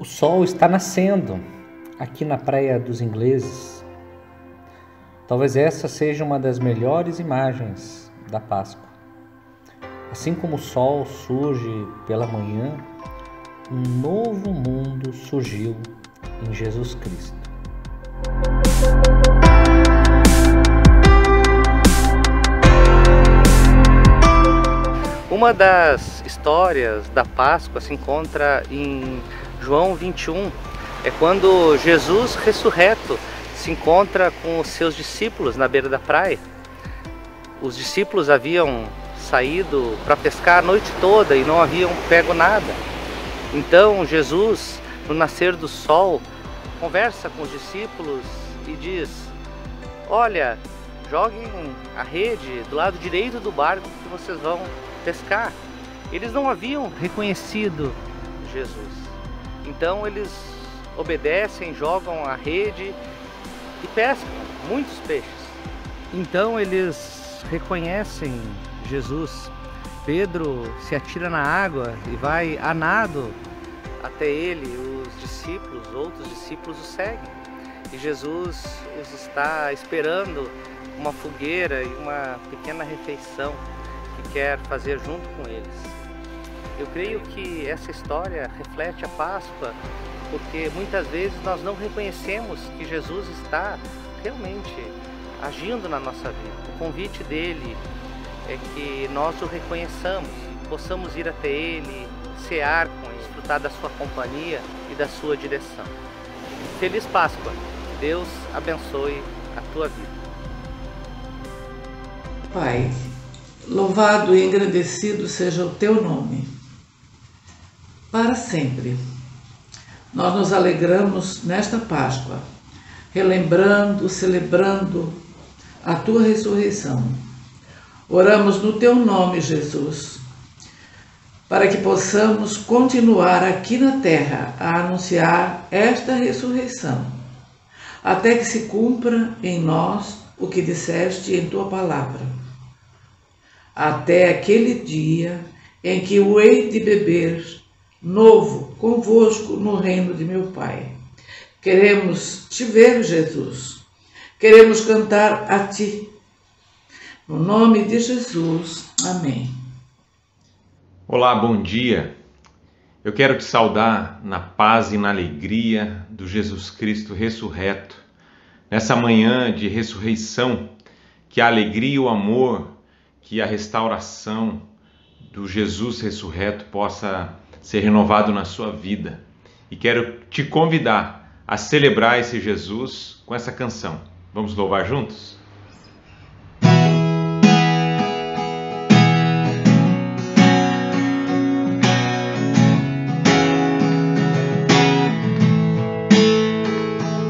O sol está nascendo aqui na Praia dos Ingleses. Talvez essa seja uma das melhores imagens da Páscoa. Assim como o sol surge pela manhã, um novo mundo surgiu em Jesus Cristo. Uma das histórias da Páscoa se encontra em João 21. É quando Jesus ressurreto se encontra com os seus discípulos na beira da praia. Os discípulos haviam saído para pescar a noite toda e não haviam pego nada. Então Jesus, no nascer do sol, conversa com os discípulos e diz: olha, joguem a rede do lado direito do barco que vocês vão pescar. Eles não haviam reconhecido Jesus. Então eles obedecem, jogam a rede e pescam muitos peixes. Então eles reconhecem Jesus. Pedro se atira na água e vai a nado até ele. Os discípulos, outros discípulos o seguem. E Jesus os está esperando uma fogueira e uma pequena refeição que quer fazer junto com eles. Eu creio que essa história reflete a Páscoa, porque muitas vezes nós não reconhecemos que Jesus está realmente agindo na nossa vida. O convite dele é que nós o reconheçamos, possamos ir até ele, cear com ele, desfrutar da sua companhia e da sua direção. Feliz Páscoa! Deus abençoe a tua vida. Pai, louvado e engrandecido seja o teu nome, para sempre. Nós nos alegramos nesta Páscoa, relembrando, celebrando a tua ressurreição. Oramos no teu nome, Jesus, para que possamos continuar aqui na terra a anunciar esta ressurreição, até que se cumpra em nós o que disseste em tua palavra. Até aquele dia em que eu hei de beber novo convosco no reino de meu Pai. Queremos te ver, Jesus. Queremos cantar a ti. No nome de Jesus. Amém. Olá, bom dia. Eu quero te saudar na paz e na alegria do Jesus Cristo ressurreto. Nessa manhã de ressurreição, que a alegria e o amor, que a restauração do Jesus ressurreto possa ser renovado na sua vida. E quero te convidar a celebrar esse Jesus com essa canção. Vamos louvar juntos?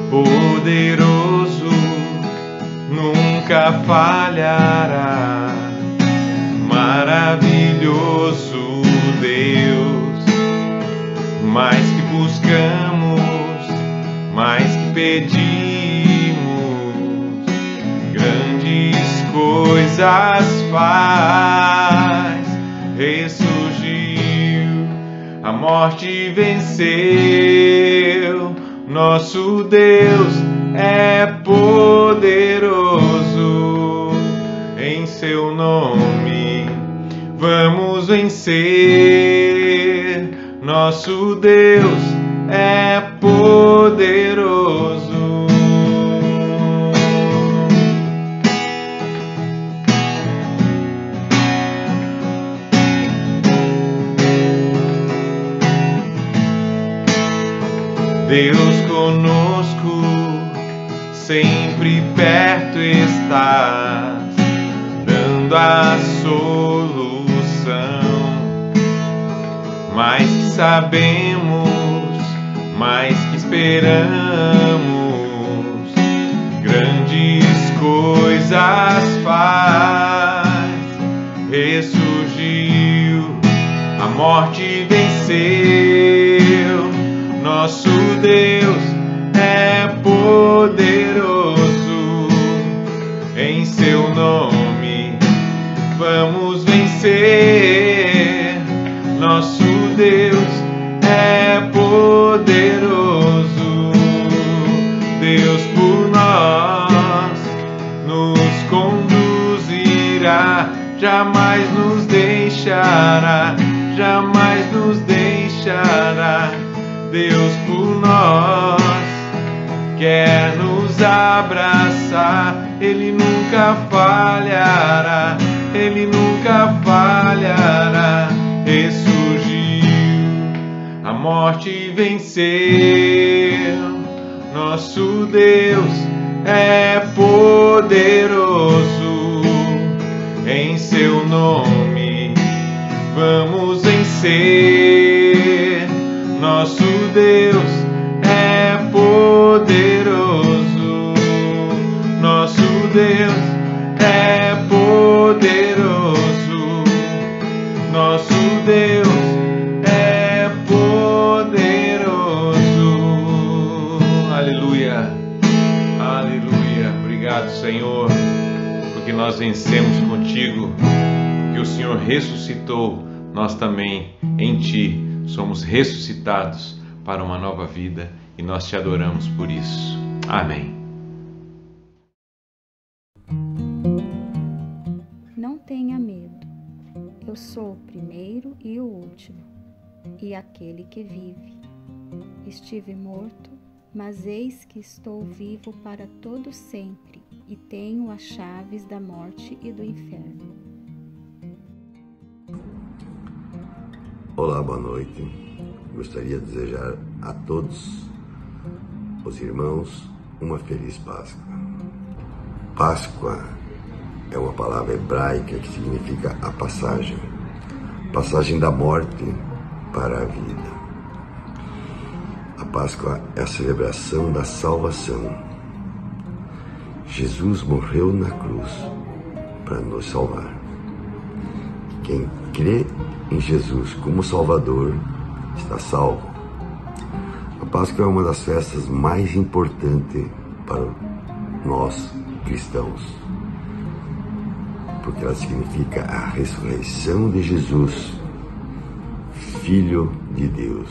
Poderoso, nunca falhará, maravilhoso Deus, mais que buscamos, mais que pedimos, grandes coisas faz, ressurgiu, a morte venceu, nosso Deus é poderoso, em seu nome vamos vencer, nosso Deus é poderoso. Deus conosco, sempre perto estás, dando a solução. Mais que sabemos, mais que esperamos, grandes coisas faz, ressurgiu, a morte venceu, nosso Deus é poderoso, em seu nome vamos vencer, nosso Deus é poderoso. jamais nos deixará, jamais nos deixará. Deus por nós quer nos abraçar, Ele nunca falhará, Ele nunca falhará. Ressurgiu, a morte venceu, nosso Deus é poderoso, em seu nome vamos vencer. Nosso Deus é poderoso, nosso Deus é poderoso, nosso Deus é poderoso. Aleluia, aleluia. Obrigado, Senhor, porque nós vencemos contigo, porque o Senhor ressuscitou, nós também em Ti somos ressuscitados para uma nova vida e nós Te adoramos por isso. Amém. Não tenha medo. Eu sou o primeiro e o último, e aquele que vive. Estive morto, mas eis que estou vivo para todo sempre, e tenho as chaves da morte e do inferno. Olá, boa noite. Gostaria de desejar a todos os irmãos uma feliz Páscoa. Páscoa é uma palavra hebraica que significa a passagem da morte para a vida. A Páscoa é a celebração da salvação. Jesus morreu na cruz para nos salvar. Quem crê em Jesus como Salvador está salvo. A Páscoa é uma das festas mais importantes para nós cristãos, porque ela significa a ressurreição de Jesus, Filho de Deus,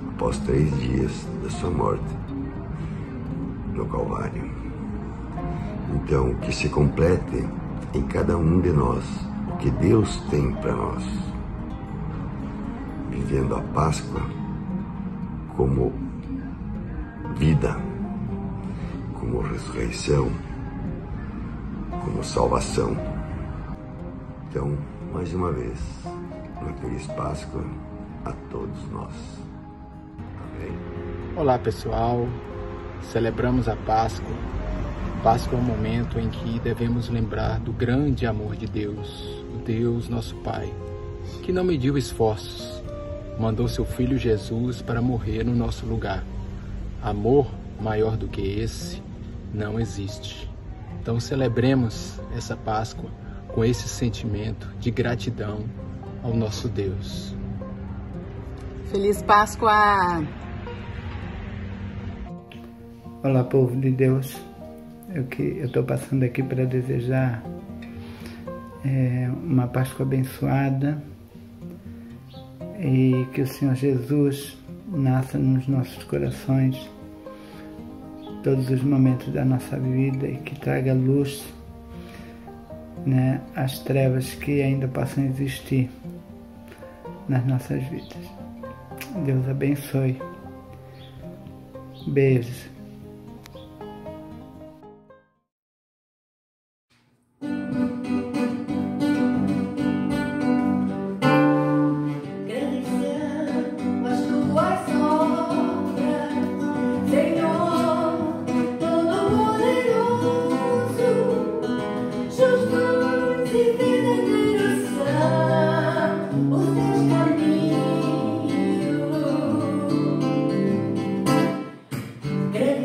após 3 dias da sua morte no Calvário. Então, que se complete em cada um de nós o que Deus tem para nós, vivendo a Páscoa como vida, como ressurreição, como salvação. Então, mais uma vez, uma feliz Páscoa a todos nós. Amém. Olá, pessoal. Celebramos a Páscoa. Páscoa é um momento em que devemos lembrar do grande amor de Deus, o Deus nosso Pai, que não mediu esforços, mandou seu Filho Jesus para morrer no nosso lugar. Amor maior do que esse não existe. Então celebremos essa Páscoa com esse sentimento de gratidão ao nosso Deus. Feliz Páscoa! Olá, povo de Deus. Eu estou passando aqui para desejar uma Páscoa abençoada e que o Senhor Jesus nasça nos nossos corações todos os momentos da nossa vida e que traga luz, né, às trevas que ainda possam existir nas nossas vidas. Deus abençoe. Beijos. Grande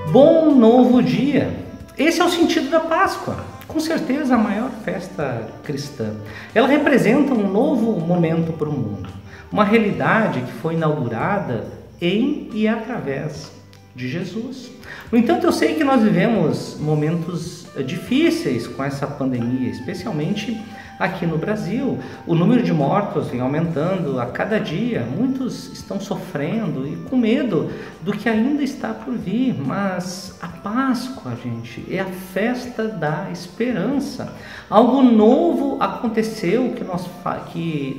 Bom novo dia! Esse é o sentido da Páscoa, com certeza a maior festa cristã. Ela representa um novo momento para o mundo, uma realidade que foi inaugurada em e através de Jesus. No entanto, eu sei que nós vivemos momentos difíceis com essa pandemia, especialmente aqui no Brasil. O número de mortos vem aumentando a cada dia, muitos estão sofrendo e com medo do que ainda está por vir, mas a Páscoa, gente, é a festa da esperança. Algo novo aconteceu que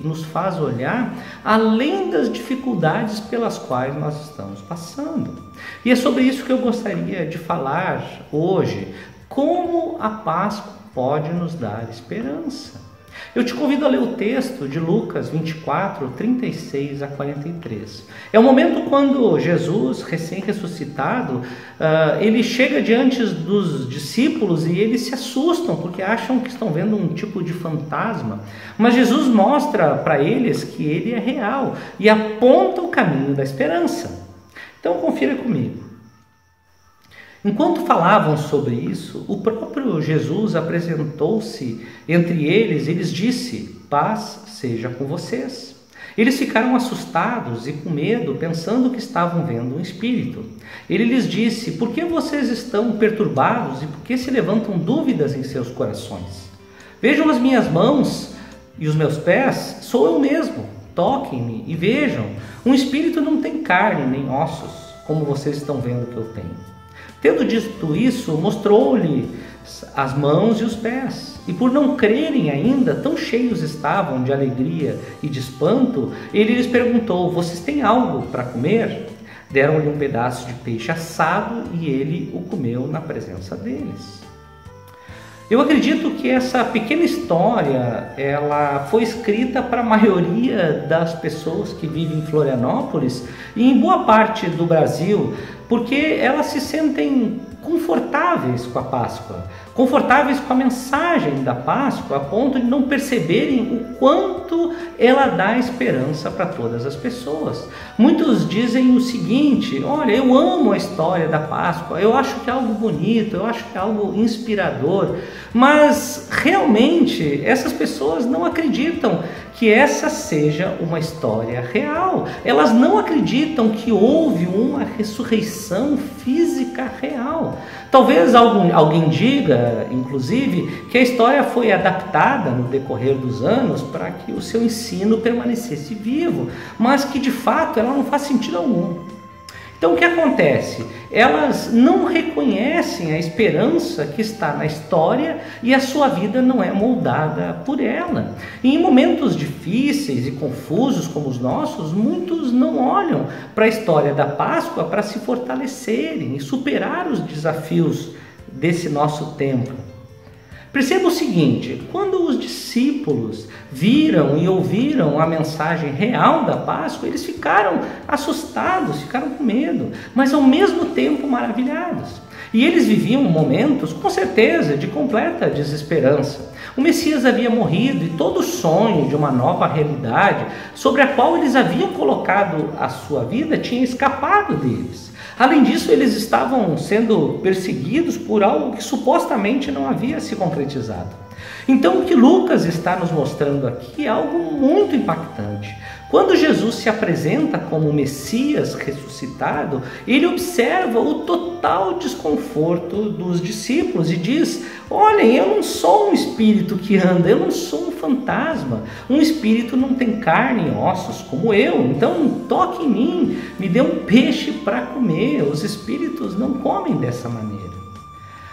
nos faz olhar além das dificuldades pelas quais nós estamos passando. E é sobre isso que eu gostaria de falar hoje, como a Páscoa pode nos dar esperança. Eu te convido a ler o texto de Lucas 24, 36 a 43. É o momento quando Jesus, recém-ressuscitado, ele chega diante dos discípulos e eles se assustam porque acham que estão vendo um tipo de fantasma. Mas Jesus mostra para eles que ele é real e aponta o caminho da esperança. Então confira comigo. Enquanto falavam sobre isso, o próprio Jesus apresentou-se entre eles e lhes disse: paz seja com vocês. Eles ficaram assustados e com medo, pensando que estavam vendo um espírito. Ele lhes disse: por que vocês estão perturbados e por que se levantam dúvidas em seus corações? Vejam as minhas mãos e os meus pés, sou eu mesmo. Toquem-me e vejam. Um espírito não tem carne nem ossos, como vocês estão vendo que eu tenho. Tendo dito isso, mostrou-lhe as mãos e os pés. E por não crerem ainda, tão cheios estavam de alegria e de espanto, ele lhes perguntou: vocês têm algo para comer? Deram-lhe um pedaço de peixe assado e ele o comeu na presença deles. Eu acredito que essa pequena história ela foi escrita para a maioria das pessoas que vivem em Florianópolis e em boa parte do Brasil, porque elas se sentem confortáveis com a Páscoa, confortáveis com a mensagem da Páscoa, a ponto de não perceberem o quanto ela dá esperança para todas as pessoas. Muitos dizem o seguinte: olha, eu amo a história da Páscoa, eu acho que é algo bonito, eu acho que é algo inspirador, mas realmente essas pessoas não acreditam que essa seja uma história real. Elas não acreditam que houve uma ressurreição física real. Talvez alguém diga, inclusive, que a história foi adaptada no decorrer dos anos para que o seu ensino permanecesse vivo, mas que de fato ela não faz sentido algum. Então o que acontece? Elas não reconhecem a esperança que está na história e a sua vida não é moldada por ela. E em momentos difíceis e confusos como os nossos, muitos não olham para a história da Páscoa para se fortalecerem e superar os desafios desse nosso tempo. Perceba o seguinte: quando os discípulos viram e ouviram a mensagem real da Páscoa, eles ficaram assustados, ficaram com medo, mas ao mesmo tempo maravilhados. E eles viviam momentos, com certeza, de completa desesperança. O Messias havia morrido e todo o sonho de uma nova realidade sobre a qual eles haviam colocado a sua vida tinha escapado deles. Além disso, eles estavam sendo perseguidos por algo que supostamente não havia se concretizado. Então, o que Lucas está nos mostrando aqui é algo muito impactante. Quando Jesus se apresenta como Messias ressuscitado, ele observa o total desconforto dos discípulos e diz: olhem, eu não sou um espírito que anda, eu não sou um fantasma. Um espírito não tem carne e ossos como eu, então toque em mim, me dê um peixe para comer. Os espíritos não comem dessa maneira.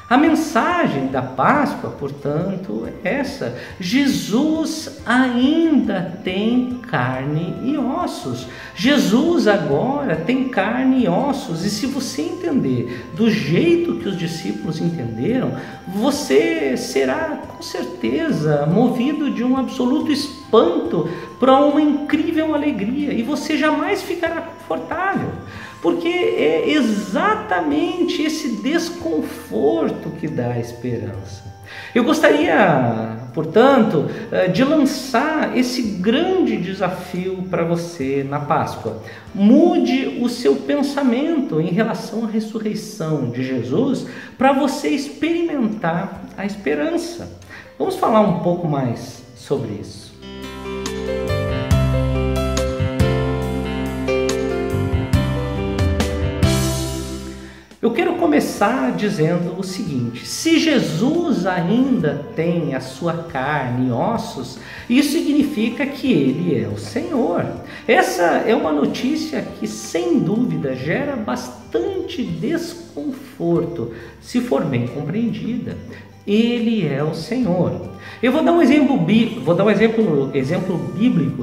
A mensagem da Páscoa, portanto, é essa: Jesus ainda tem carne e ossos. Jesus agora tem carne e ossos. E se você entender do jeito que os discípulos entenderam, você será com certeza movido de um absoluto espanto para uma incrível alegria. E você jamais ficará confortável. Porque é exatamente esse desconforto que dá esperança. Eu gostaria, portanto, de lançar esse grande desafio para você na Páscoa. Mude o seu pensamento em relação à ressurreição de Jesus para você experimentar a esperança. Vamos falar um pouco mais sobre isso. Eu quero começar dizendo o seguinte: se Jesus ainda tem a sua carne e ossos, isso significa que Ele é o Senhor. Essa é uma notícia que, sem dúvida, gera bastante desconforto, se for bem compreendida. Ele é o Senhor. Eu vou dar um exemplo bíblico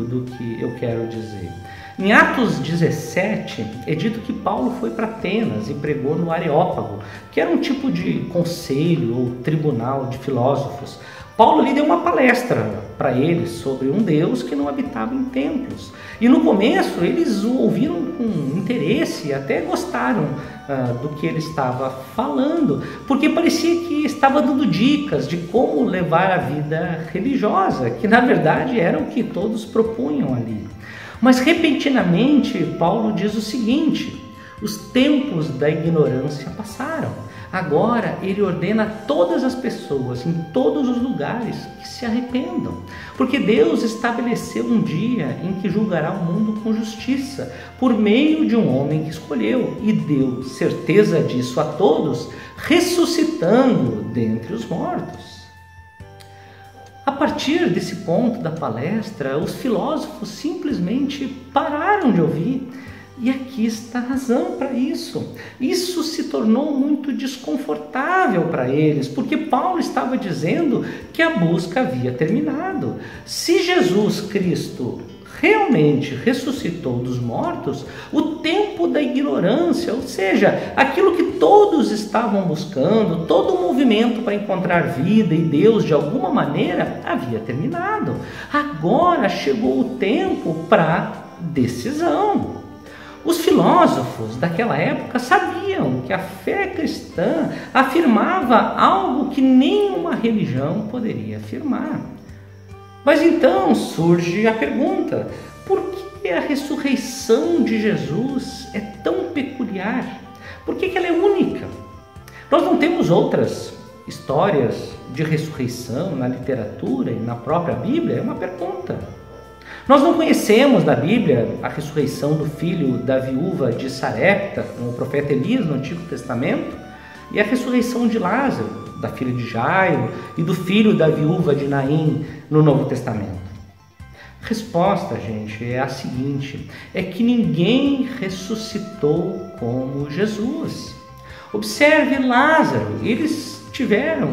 do que eu quero dizer. Em Atos 17, é dito que Paulo foi para Atenas e pregou no Areópago, que era um tipo de conselho ou tribunal de filósofos. Paulo lhe deu uma palestra para eles sobre um Deus que não habitava em templos. E no começo eles o ouviram com interesse e até gostaram do que ele estava falando, porque parecia que estava dando dicas de como levar a vida religiosa, que na verdade era o que todos propunham ali. Mas repentinamente Paulo diz o seguinte: os tempos da ignorância passaram. Agora ele ordena a todas as pessoas, em todos os lugares, que se arrependam. Porque Deus estabeleceu um dia em que julgará o mundo com justiça, por meio de um homem que escolheu, e deu certeza disso a todos, ressuscitando dentre os mortos. A partir desse ponto da palestra, os filósofos simplesmente pararam de ouvir. E aqui está a razão para isso. Isso se tornou muito desconfortável para eles, porque Paulo estava dizendo que a busca havia terminado. Se Jesus Cristo realmente ressuscitou dos mortos, o tempo da ignorância, ou seja, aquilo que todos estavam buscando, todo o movimento para encontrar vida e Deus de alguma maneira, havia terminado. Agora chegou o tempo para decisão. Os filósofos daquela época sabiam que a fé cristã afirmava algo que nenhuma religião poderia afirmar. Mas então surge a pergunta: por que a ressurreição de Jesus é tão peculiar? Por que ela é única? Nós não temos outras histórias de ressurreição na literatura e na própria Bíblia? É uma pergunta. Nós não conhecemos da Bíblia a ressurreição do filho da viúva de Sarepta, com o profeta Elias no Antigo Testamento, e a ressurreição de Lázaro, da filha de Jairo, e do filho da viúva de Naim no Novo Testamento. A resposta, gente, é a seguinte: é que ninguém ressuscitou como Jesus. Observe Lázaro, eles tiveram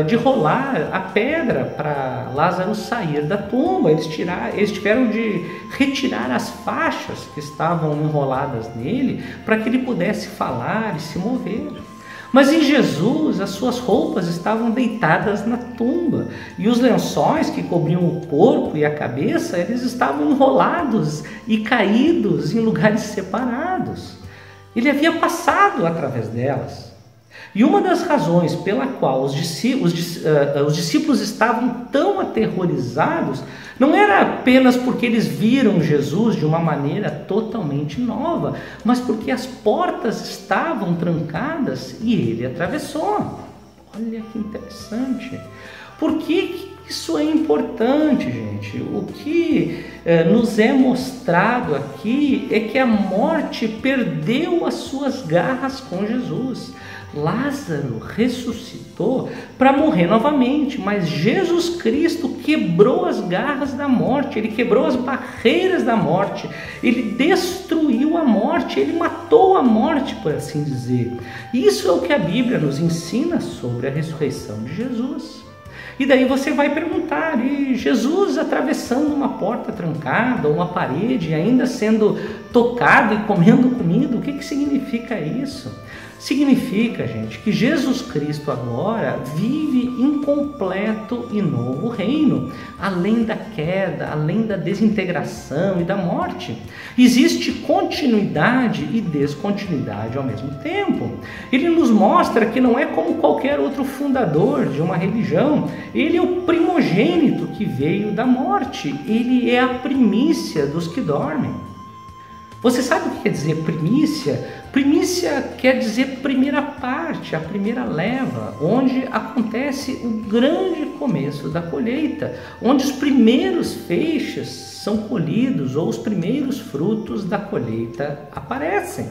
de rolar a pedra para Lázaro sair da tumba, eles tiveram de retirar as faixas que estavam enroladas nele para que ele pudesse falar e se mover. Mas em Jesus, as suas roupas estavam deitadas na tumba e os lençóis que cobriam o corpo e a cabeça, eles estavam enrolados e caídos em lugares separados. Ele havia passado através delas. E uma das razões pela qual os discípulos estavam tão aterrorizados não era apenas porque eles viram Jesus de uma maneira totalmente nova, mas porque as portas estavam trancadas e ele atravessou. Olha que interessante. Por que isso é importante, gente? O que nos é mostrado aqui é que a morte perdeu as suas garras com Jesus. Lázaro ressuscitou para morrer novamente, mas Jesus Cristo quebrou as garras da morte, ele quebrou as barreiras da morte, ele destruiu a morte, ele matou a morte, por assim dizer. Isso é o que a Bíblia nos ensina sobre a ressurreição de Jesus. E daí você vai perguntar, e Jesus atravessando uma porta trancada, uma parede, ainda sendo tocado e comendo comida, o que significa isso? Significa, gente, que Jesus Cristo agora vive em completo e novo reino, além da queda, além da desintegração e da morte. Existe continuidade e descontinuidade ao mesmo tempo. Ele nos mostra que não é como qualquer outro fundador de uma religião. Ele é o primogênito que veio da morte. Ele é a primícia dos que dormem. Você sabe o que quer dizer primícia? Primícia quer dizer primeira parte, a primeira leva, onde acontece o grande começo da colheita, onde os primeiros feixes são colhidos ou os primeiros frutos da colheita aparecem.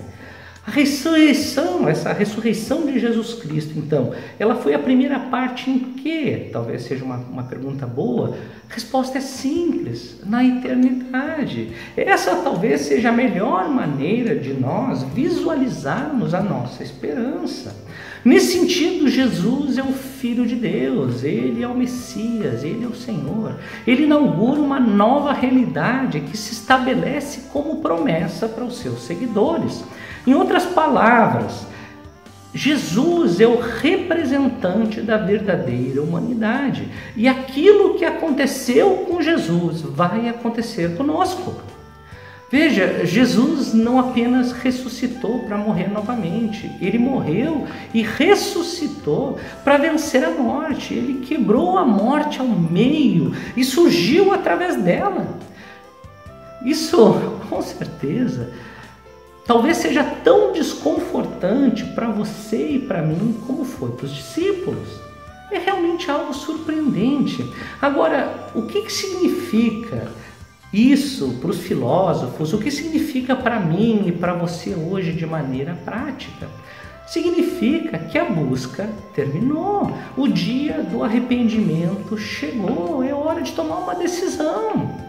A ressurreição, essa ressurreição de Jesus Cristo, então, ela foi a primeira parte em que? Talvez seja uma pergunta boa. A resposta é simples, na eternidade. Essa talvez seja a melhor maneira de nós visualizarmos a nossa esperança. Nesse sentido, Jesus é o Filho de Deus, Ele é o Messias, Ele é o Senhor. Ele inaugura uma nova realidade que se estabelece como promessa para os seus seguidores. Em outras palavras, Jesus é o representante da verdadeira humanidade. E aquilo que aconteceu com Jesus vai acontecer conosco. Veja, Jesus não apenas ressuscitou para morrer novamente. Ele morreu e ressuscitou para vencer a morte. Ele quebrou a morte ao meio e surgiu através dela. Isso, com certeza, talvez seja tão desconfortante para você e para mim como foi para os discípulos. É realmente algo surpreendente. Agora, o que significa isso para os filósofos? O que significa para mim e para você hoje de maneira prática? Significa que a busca terminou. O dia do arrependimento chegou. É hora de tomar uma decisão.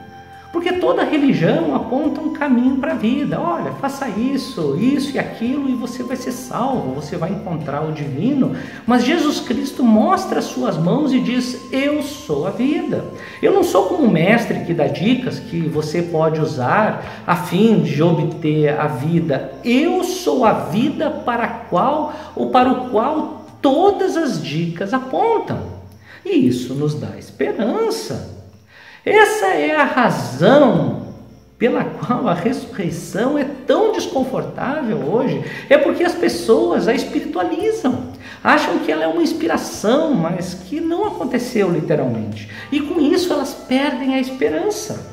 Porque toda religião aponta um caminho para a vida. Olha, faça isso e aquilo e você vai ser salvo, você vai encontrar o divino. Mas Jesus Cristo mostra as suas mãos e diz: eu sou a vida. Eu não sou como um mestre que dá dicas que você pode usar a fim de obter a vida. Eu sou a vida para o qual todas as dicas apontam. E isso nos dá esperança. Essa é a razão pela qual a ressurreição é tão desconfortável hoje. É porque as pessoas a espiritualizam, acham que ela é uma inspiração, mas que não aconteceu literalmente. E com isso elas perdem a esperança.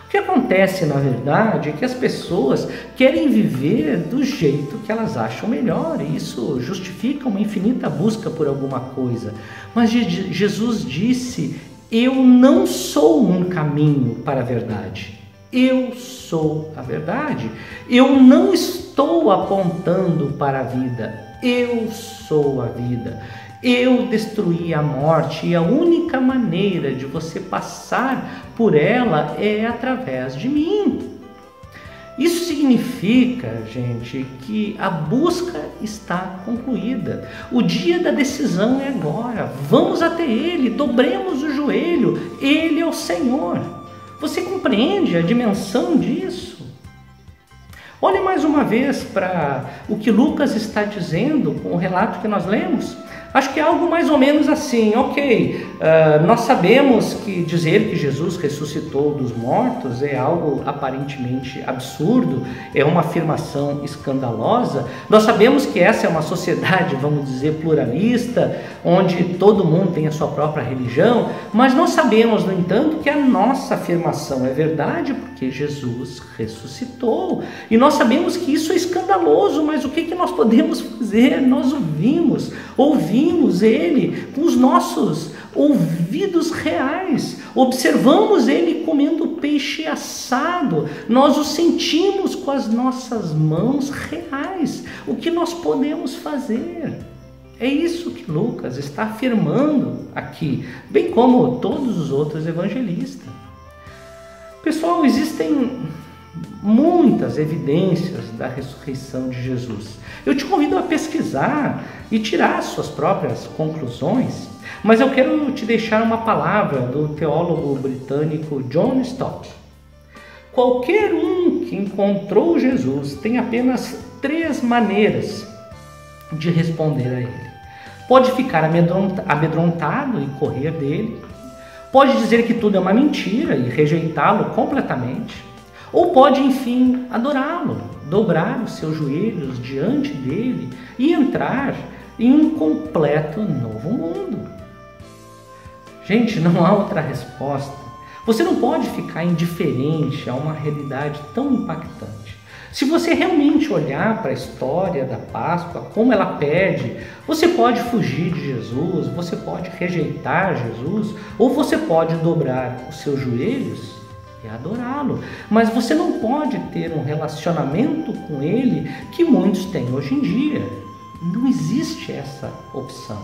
O que acontece, na verdade, é que as pessoas querem viver do jeito que elas acham melhor, e isso justifica uma infinita busca por alguma coisa. Mas Jesus disse: eu não sou um caminho para a verdade. Eu sou a verdade. Eu não estou apontando para a vida. Eu sou a vida. Eu destruí a morte e a única maneira de você passar por ela é através de mim. Isso significa, gente, que a busca está concluída. O dia da decisão é agora. Vamos até Ele, dobremos o joelho. Ele é o Senhor. Você compreende a dimensão disso? Olhe mais uma vez para o que Lucas está dizendo com o relato que nós lemos. Acho que é algo mais ou menos assim, nós sabemos que dizer que Jesus ressuscitou dos mortos é algo aparentemente absurdo, é uma afirmação escandalosa. Nós sabemos que essa é uma sociedade, vamos dizer, pluralista, onde todo mundo tem a sua própria religião, mas nós sabemos, no entanto, que a nossa afirmação é verdade porque Jesus ressuscitou. E nós sabemos que isso é escandaloso, mas o que nós podemos fazer? Nós ouvimos ele com os nossos ouvidos reais, observamos ele comendo peixe assado, nós o sentimos com as nossas mãos reais. O que nós podemos fazer? É isso que Lucas está afirmando aqui, bem como todos os outros evangelistas. Pessoal, existem muitas evidências da ressurreição de Jesus. Eu te convido a pesquisar e tirar suas próprias conclusões, mas eu quero te deixar uma palavra do teólogo britânico John Stott. Qualquer um que encontrou Jesus tem apenas 3 maneiras de responder a ele. Pode ficar amedrontado e correr dele, pode dizer que tudo é uma mentira e rejeitá-lo completamente, ou pode, enfim, adorá-lo, dobrar os seus joelhos diante dele e entrar em um completo novo mundo. Gente, não há outra resposta. Você não pode ficar indiferente a uma realidade tão impactante. Se você realmente olhar para a história da Páscoa, como ela pede, você pode fugir de Jesus, você pode rejeitar Jesus, ou você pode dobrar os seus joelhos e adorá-lo. Mas você não pode ter um relacionamento com ele que muitos têm hoje em dia. Não existe essa opção.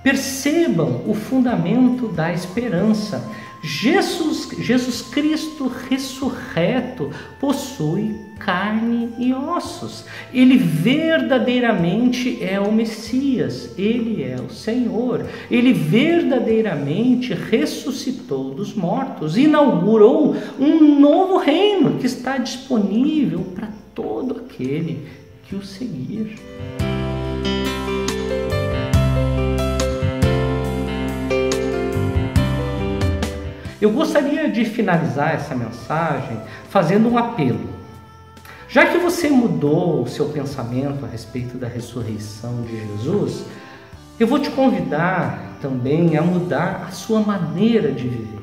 Percebam o fundamento da esperança. Jesus Cristo ressurreto possui carne e ossos. Ele verdadeiramente é o Messias, ele é o Senhor. Ele verdadeiramente ressuscitou dos mortos, inaugurou um novo reino que está disponível para todo aquele que o seguir. Eu gostaria de finalizar essa mensagem fazendo um apelo. Já que você mudou o seu pensamento a respeito da ressurreição de Jesus, eu vou te convidar também a mudar a sua maneira de viver.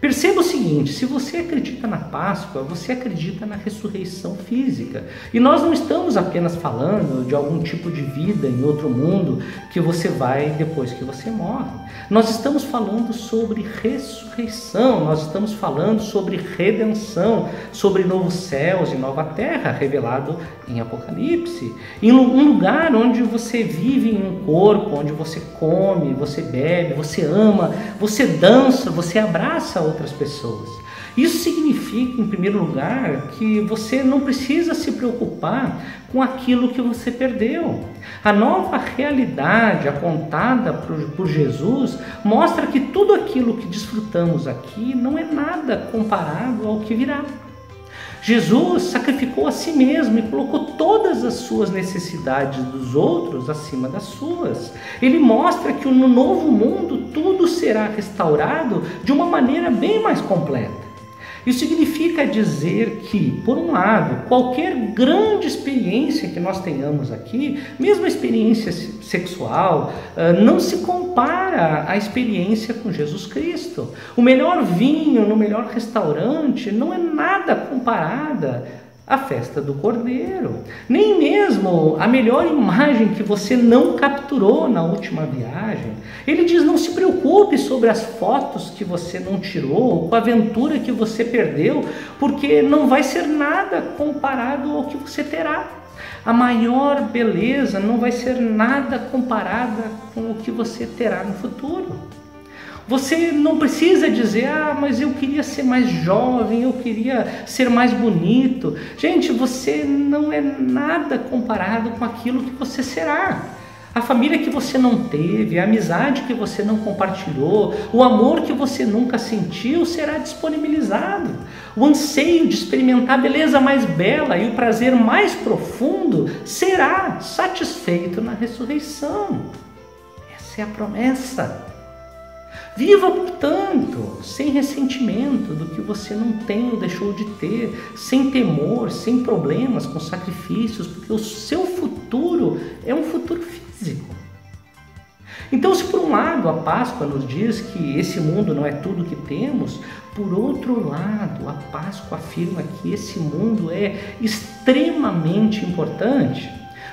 Perceba o seguinte, se você acredita na Páscoa, você acredita na ressurreição física. E nós não estamos apenas falando de algum tipo de vida em outro mundo que você vai depois que você morre. Nós estamos falando sobre ressurreição, nós estamos falando sobre redenção, sobre novos céus e nova terra, revelado em Apocalipse. Em um lugar onde você vive em um corpo, onde você come, você bebe, você ama, você dança, você abraça outras pessoas. Isso significa, em primeiro lugar, que você não precisa se preocupar com aquilo que você perdeu. A nova realidade apontada por Jesus mostra que tudo aquilo que desfrutamos aqui não é nada comparado ao que virá. Jesus sacrificou a si mesmo e colocou todas as suas necessidades dos outros acima das suas. Ele mostra que no novo mundo tudo será restaurado de uma maneira bem mais completa. Isso significa dizer que, por um lado, qualquer grande experiência que nós tenhamos aqui, mesmo a experiência sexual, não se compara à experiência com Jesus Cristo. O melhor vinho no melhor restaurante não é nada comparada à festa do Cordeiro. Nem mesmo a melhor imagem que você não capturou na última viagem. Ele diz, não se preocupe sobre as fotos que você não tirou, com a aventura que você perdeu, porque não vai ser nada comparado ao que você terá. A maior beleza não vai ser nada comparada com o que você terá no futuro. Você não precisa dizer, mas eu queria ser mais jovem, eu queria ser mais bonito. Gente, você não é nada comparado com aquilo que você será. A família que você não teve, a amizade que você não compartilhou, o amor que você nunca sentiu será disponibilizado. O anseio de experimentar a beleza mais bela e o prazer mais profundo será satisfeito na ressurreição. Essa é a promessa. Viva, portanto, sem ressentimento do que você não tem ou deixou de ter, sem temor, sem problemas com sacrifícios, porque o seu futuro é um futuro físico. Então, se por um lado a Páscoa nos diz que esse mundo não é tudo que temos, por outro lado a Páscoa afirma que esse mundo é extremamente importante.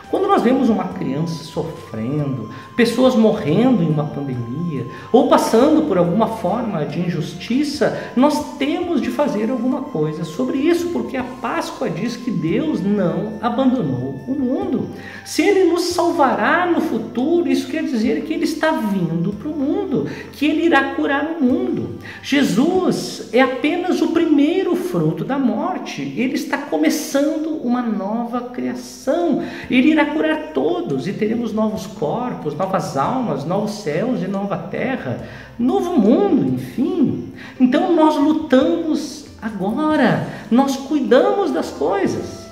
Quando nós vemos uma criança sofrendo, pessoas morrendo em uma pandemia, ou passando por alguma forma de injustiça, nós temos de fazer alguma coisa sobre isso, porque a Páscoa diz que Deus não abandonou o mundo. Se Ele nos salvará no futuro, isso quer dizer que Ele está vindo para o mundo, que Ele irá curar o mundo. Jesus é apenas o primeiro fruto da morte. Ele está começando uma nova criação. Ele irá curar todos e teremos novos corpos, novas almas, novos céus e nova terra, novo mundo, enfim. Então nós lutamos agora, nós cuidamos das coisas.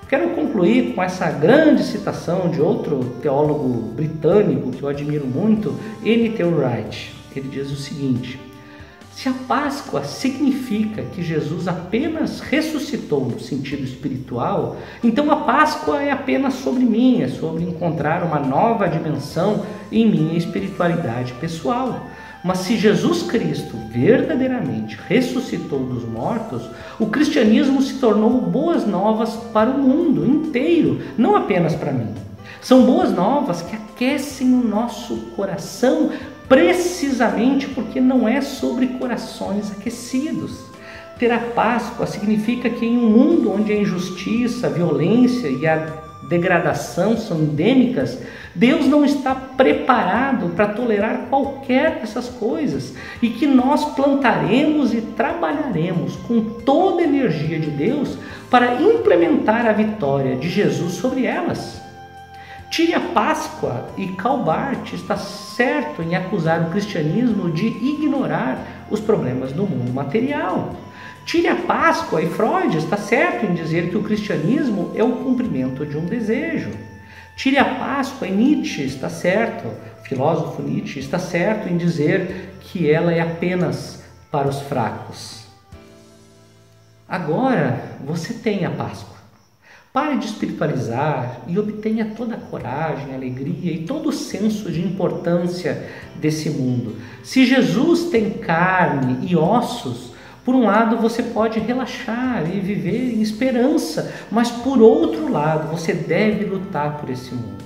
Quero concluir com essa grande citação de outro teólogo britânico que eu admiro muito, N.T. Wright. Ele diz o seguinte: se a Páscoa significa que Jesus apenas ressuscitou no sentido espiritual, então a Páscoa é apenas sobre mim, é sobre encontrar uma nova dimensão em minha espiritualidade pessoal. Mas se Jesus Cristo verdadeiramente ressuscitou dos mortos, o cristianismo se tornou boas novas para o mundo inteiro, não apenas para mim. São boas novas que aquecem o nosso coração, precisamente porque não é sobre corações aquecidos. Ter a Páscoa significa que em um mundo onde a injustiça, a violência e a degradação são endêmicas, Deus não está preparado para tolerar qualquer dessas coisas e que nós plantaremos e trabalharemos com toda a energia de Deus para implementar a vitória de Jesus sobre elas. Tire a Páscoa e Karl Barth está certo em acusar o cristianismo de ignorar os problemas do mundo material. Tire a Páscoa e Freud está certo em dizer que o cristianismo é o cumprimento de um desejo. Tire a Páscoa e Nietzsche está certo, o filósofo Nietzsche está certo em dizer que ela é apenas para os fracos. Agora você tem a Páscoa. Pare de espiritualizar e obtenha toda a coragem, a alegria e todo o senso de importância desse mundo. Se Jesus tem carne e ossos, por um lado você pode relaxar e viver em esperança, mas por outro lado você deve lutar por esse mundo.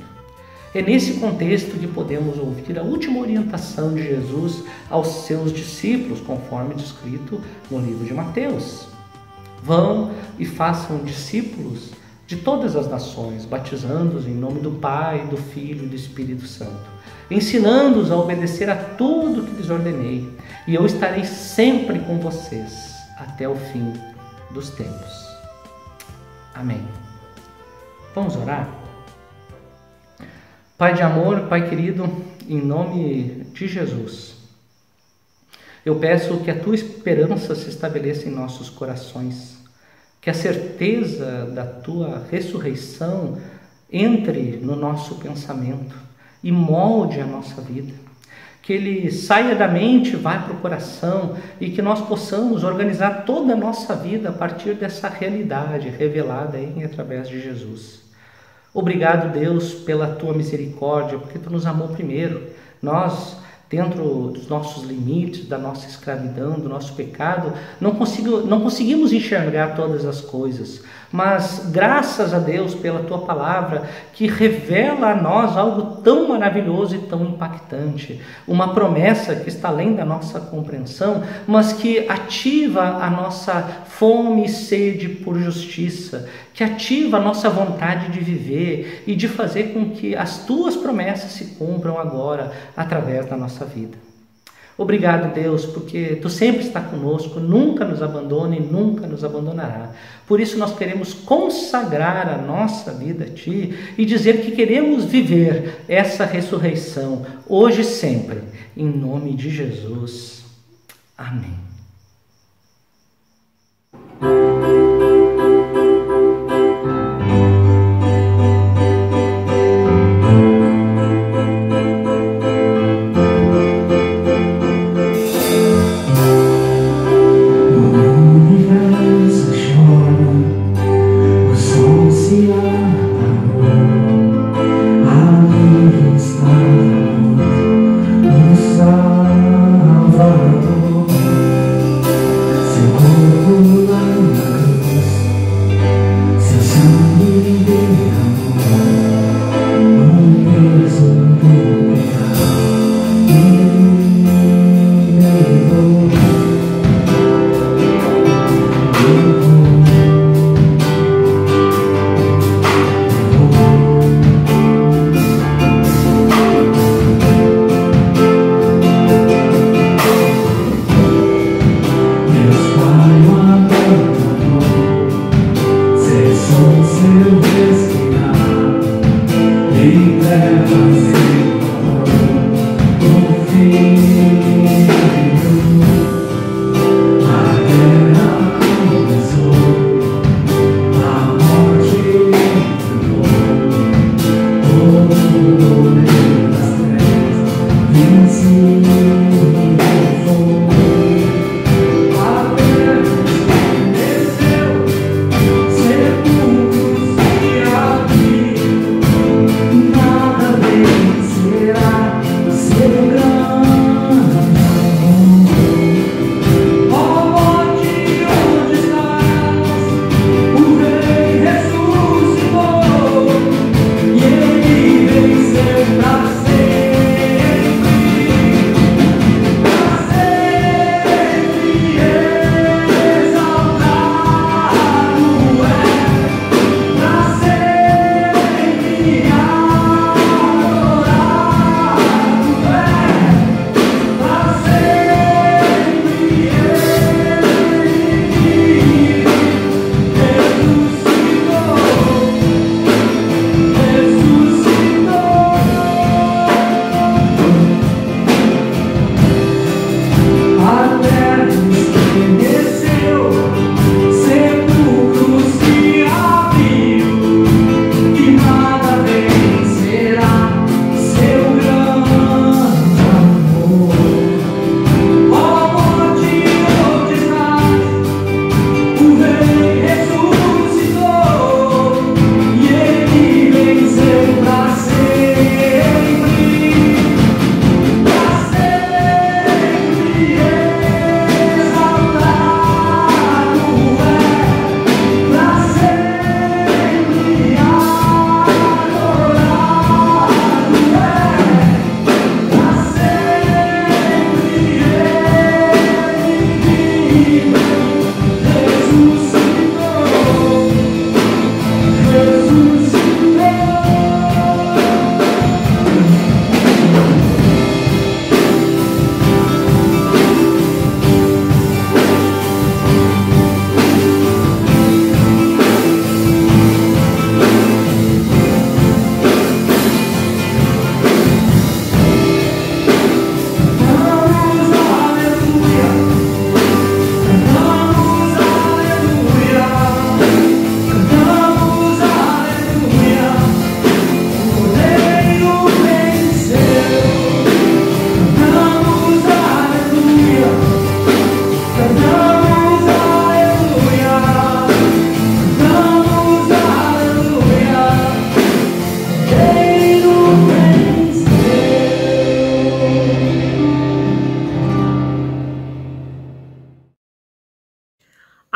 É nesse contexto que podemos ouvir a última orientação de Jesus aos seus discípulos, conforme descrito no livro de Mateus. Vão e façam discípulos de todas as nações, batizando-os em nome do Pai, do Filho e do Espírito Santo, ensinando-os a obedecer a tudo que lhes ordenei, e eu estarei sempre com vocês até o fim dos tempos. Amém. Vamos orar? Pai de amor, Pai querido, em nome de Jesus, eu peço que a Tua esperança se estabeleça em nossos corações, que a certeza da Tua ressurreição entre no nosso pensamento e molde a nossa vida. Que ele saia da mente, vá para o coração e que nós possamos organizar toda a nossa vida a partir dessa realidade revelada em através de Jesus. Obrigado, Deus, pela Tua misericórdia, porque Tu nos amou primeiro. Nós, dentro dos nossos limites, da nossa escravidão, do nosso pecado, não conseguimos enxergar todas as coisas. Mas graças a Deus pela Tua palavra, que revela a nós algo tão maravilhoso e tão impactante. Uma promessa que está além da nossa compreensão, mas que ativa a nossa fome e sede por justiça, que ativa a nossa vontade de viver e de fazer com que as Tuas promessas se cumpram agora através da nossa vida. Obrigado, Deus, porque Tu sempre está conosco, nunca nos abandona e nunca nos abandonará. Por isso nós queremos consagrar a nossa vida a Ti e dizer que queremos viver essa ressurreição hoje e sempre. Em nome de Jesus. Amém.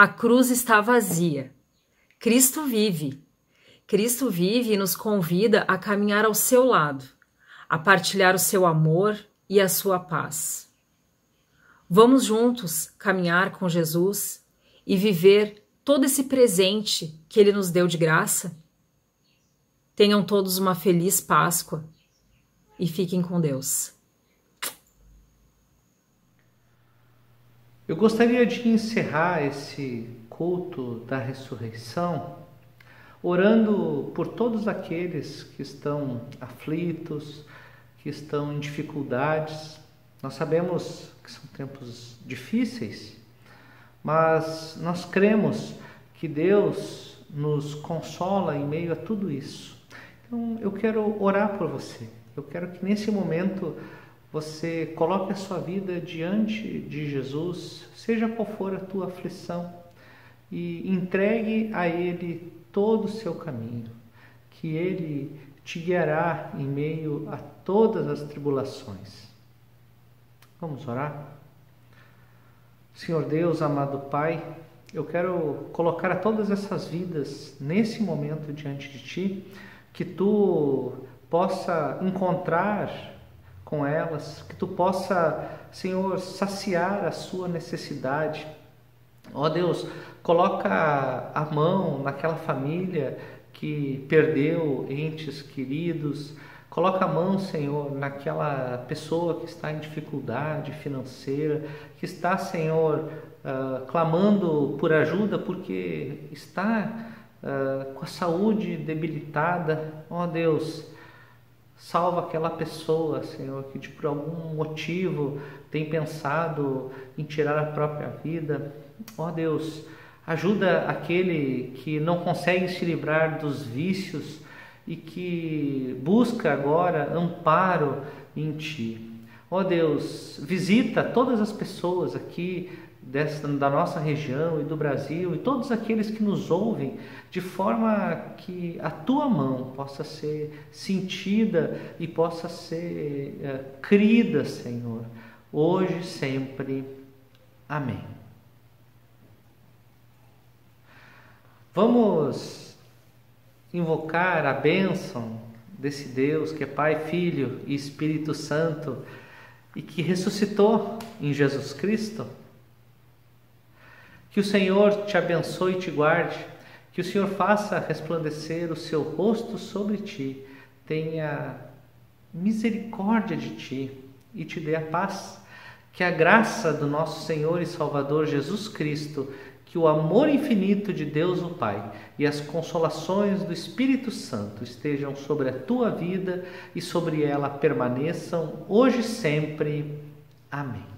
A cruz está vazia. Cristo vive. Cristo vive e nos convida a caminhar ao seu lado, a partilhar o seu amor e a sua paz. Vamos juntos caminhar com Jesus e viver todo esse presente que Ele nos deu de graça? Tenham todos uma feliz Páscoa e fiquem com Deus. Eu gostaria de encerrar esse culto da ressurreição orando por todos aqueles que estão aflitos, que estão em dificuldades. Nós sabemos que são tempos difíceis, mas nós cremos que Deus nos consola em meio a tudo isso. Então eu quero orar por você. Eu quero que nesse momento você coloque a sua vida diante de Jesus, seja qual for a tua aflição, e entregue a Ele todo o seu caminho, que Ele te guiará em meio a todas as tribulações. Vamos orar? Senhor Deus, amado Pai, eu quero colocar a todas essas vidas nesse momento diante de Ti, que Tu possa encontrar com elas, que Tu possa, Senhor, saciar a sua necessidade. Ó Deus, coloca a mão naquela família que perdeu entes queridos. Coloca a mão, Senhor, naquela pessoa que está em dificuldade financeira, que está, Senhor, clamando por ajuda porque está com a saúde debilitada. Ó Deus, salva aquela pessoa, Senhor, que por algum motivo tem pensado em tirar a própria vida. Ó Deus, ajuda aquele que não consegue se livrar dos vícios e que busca agora amparo em Ti. Ó Deus, visita todas as pessoas aqui da nossa região e do Brasil e todos aqueles que nos ouvem, de forma que a Tua mão possa ser sentida e possa ser crida, Senhor, hoje e sempre. Amém. Vamos invocar a bênção desse Deus que é Pai, Filho e Espírito Santo e que ressuscitou em Jesus Cristo. Que o Senhor te abençoe e te guarde, que o Senhor faça resplandecer o seu rosto sobre ti, tenha misericórdia de ti e te dê a paz. Que a graça do nosso Senhor e Salvador Jesus Cristo, que o amor infinito de Deus o Pai e as consolações do Espírito Santo estejam sobre a tua vida e sobre ela permaneçam hoje e sempre. Amém.